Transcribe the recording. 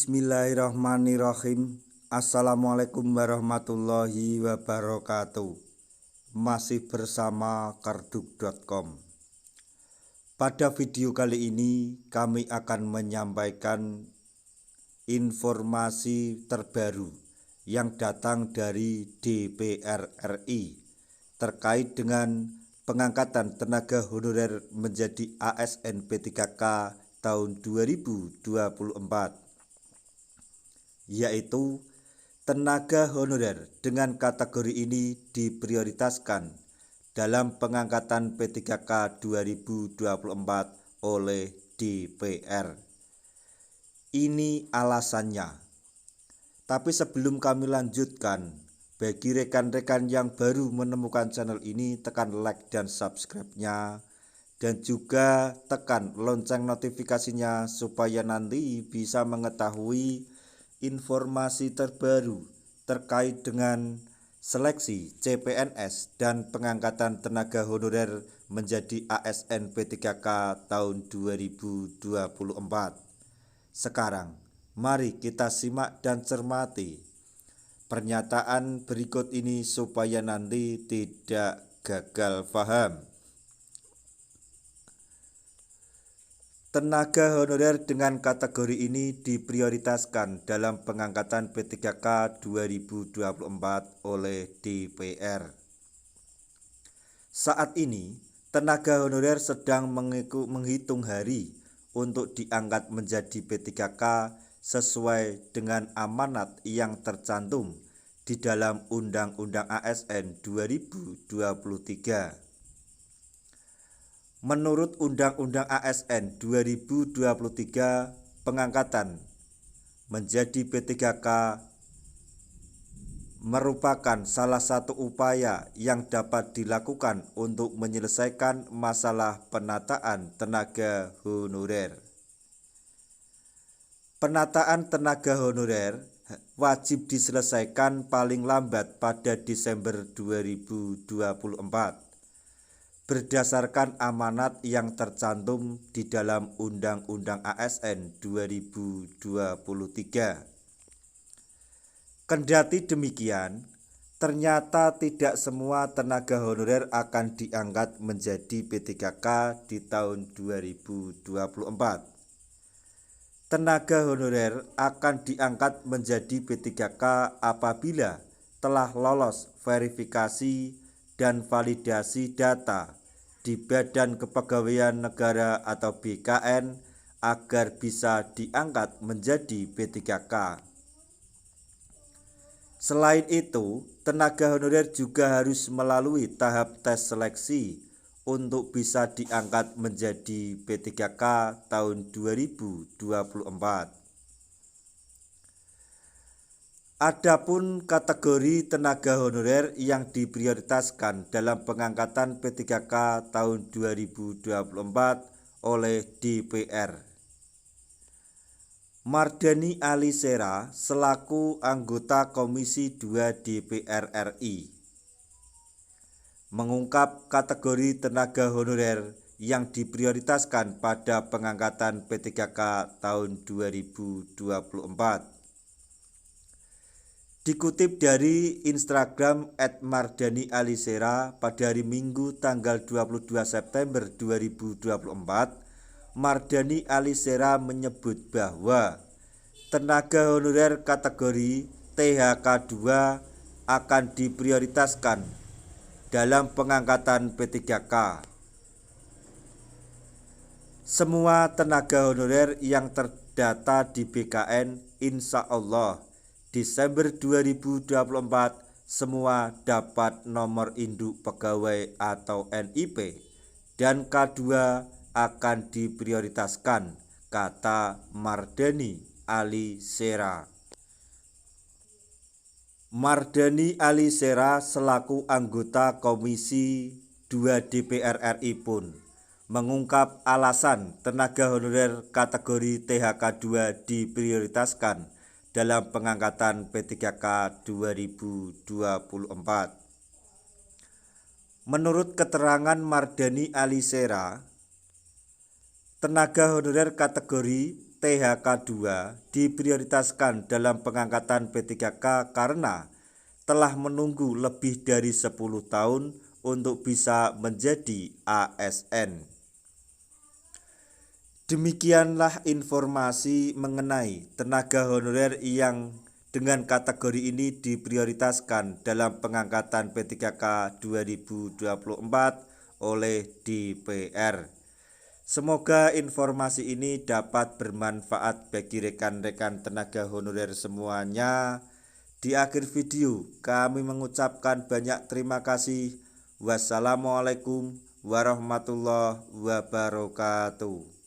Bismillahirrahmanirrahim. Assalamualaikum warahmatullahi wabarakatuh. Masih bersama karduk.com. Pada video kali ini kami akan menyampaikan informasi terbaru yang datang dari DPR RI terkait dengan pengangkatan tenaga honorer menjadi ASN P3K tahun 2024. Yaitu tenaga honorer dengan kategori ini diprioritaskan dalam pengangkatan P3K 2024 oleh DPR. Ini alasannya. Tapi sebelum kami lanjutkan, bagi rekan-rekan yang baru menemukan channel ini, tekan like dan subscribe-nya, dan juga tekan lonceng notifikasinya supaya nanti bisa mengetahui informasi terbaru terkait dengan seleksi CPNS dan pengangkatan tenaga honorer menjadi ASN P3K tahun 2024. Sekarang, mari kita simak dan cermati pernyataan berikut ini supaya nanti tidak gagal paham. Tenaga honorer dengan kategori ini diprioritaskan dalam pengangkatan P3K 2024 oleh DPR. Saat ini, tenaga honorer sedang menghitung hari untuk diangkat menjadi P3K sesuai dengan amanat yang tercantum di dalam Undang-Undang ASN 2023. Menurut Undang-Undang ASN 2023, pengangkatan menjadi P3K merupakan salah satu upaya yang dapat dilakukan untuk menyelesaikan masalah penataan tenaga honorer. Penataan tenaga honorer wajib diselesaikan paling lambat pada Desember 2024. Berdasarkan amanat yang tercantum di dalam Undang-Undang ASN 2023. Kendati demikian, ternyata tidak semua tenaga honorer akan diangkat menjadi P3K di tahun 2024. Tenaga honorer akan diangkat menjadi P3K apabila telah lolos verifikasi dan validasi data di Badan Kepegawaian Negara atau BKN agar bisa diangkat menjadi P3K. Selain itu, tenaga honorer juga harus melalui tahap tes seleksi untuk bisa diangkat menjadi P3K tahun 2024. Adapun kategori tenaga honorer yang diprioritaskan dalam pengangkatan P3K tahun 2024 oleh DPR. Mardhani Alisera selaku anggota Komisi 2 DPR RI mengungkap kategori tenaga honorer yang diprioritaskan pada pengangkatan P3K tahun 2024. Dikutip dari Instagram @mardhanialisera pada hari Minggu tanggal 22 September 2024, Mardhani Alisera menyebut bahwa tenaga honorer kategori THK2 akan diprioritaskan dalam pengangkatan P3K. Semua tenaga honorer yang terdata di BKN insya Allah Desember 2024 semua dapat nomor induk pegawai atau NIP dan K2 akan diprioritaskan, kata Mardhani Alisera. Mardhani Alisera selaku anggota Komisi 2 DPR RI pun mengungkap alasan tenaga honorer kategori THK2 diprioritaskan dalam pengangkatan P3K 2024. Menurut keterangan Mardhani Alisera, tenaga honorer kategori THK2 diprioritaskan dalam pengangkatan P3K karena telah menunggu lebih dari 10 tahun untuk bisa menjadi ASN. Demikianlah informasi mengenai tenaga honorer yang dengan kategori ini diprioritaskan dalam pengangkatan P3K 2024 oleh DPR. Semoga informasi ini dapat bermanfaat bagi rekan-rekan tenaga honorer semuanya. Di akhir video kami mengucapkan banyak terima kasih. Wassalamualaikum warahmatullahi wabarakatuh.